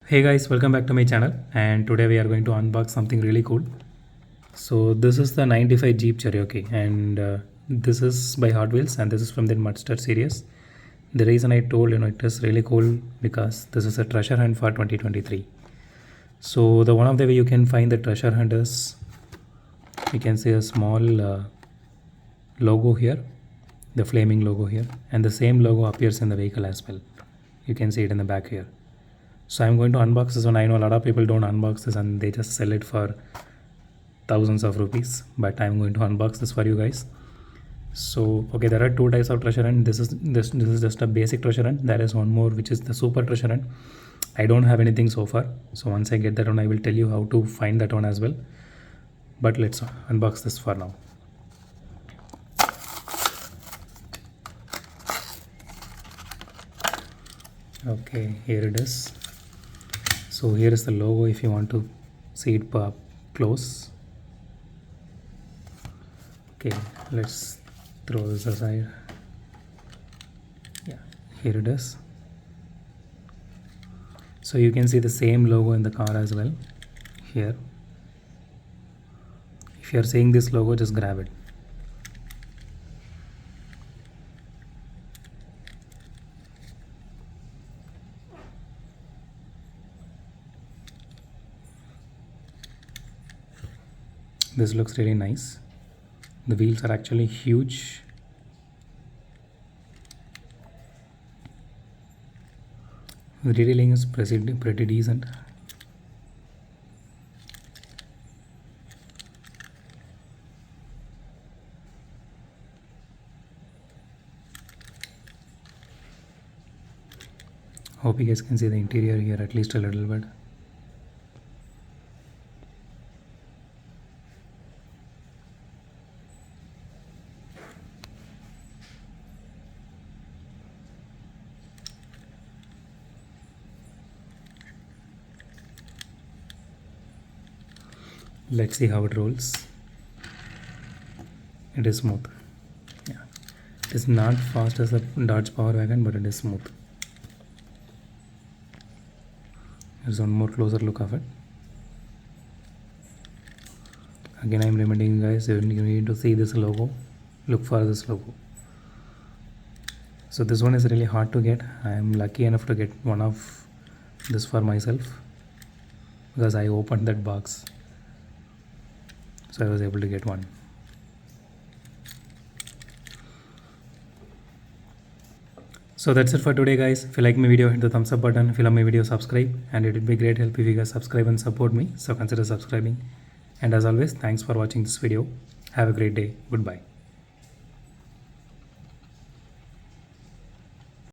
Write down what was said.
Hey guys, welcome back to my channel, and today we are going to unbox something really cool. So this is the 95 Jeep Cherokee, and this is by Hotwheels, and this is from their Mudster series. The reason I told it is really cool because this is a treasure hunt for 2023. So the one of the way you can find the treasure hunt is you can see a small logo here, the flaming logo here, and the same logo appears in the vehicle as well. You can see it in the back here. So I'm going to unbox this one. I know a lot of people don't unbox this and they just sell it for thousands of rupees, but I'm going to unbox this for you guys. So okay, there are two types of treasure hunt. This is just a basic treasure hunt. There is one more which is the super treasure hunt. I don't have anything so far, so once I get that one I will tell you how to find that one as well. But let's unbox this for now. Okay, here it is. So here is the logo if you want to see it up close. Okay, let's throw this aside. Yeah, here it is. So you can see the same logo in the car as well here. If you are seeing this logo, just grab it. This looks really nice. The wheels are actually huge. The detailing is pretty decent. Hope you guys can see the interior here at least a little bit. Let's see how it rolls. It is smooth. Yeah, it is not fast as the Dodge Power Wagon, but it is smooth. Here's one more closer look of it. Again, I'm reminding you guys, you need to see this logo. Look for this logo. So this one is really hard to get. I am lucky enough to get one of this for myself because I opened that box. So I was able to get one. So that's it for today guys. If you like my video, hit the thumbs up button. If you love my video, subscribe, and it would be great help if you guys subscribe and support me. So consider subscribing. And as always, thanks for watching this video. Have a great day. Goodbye.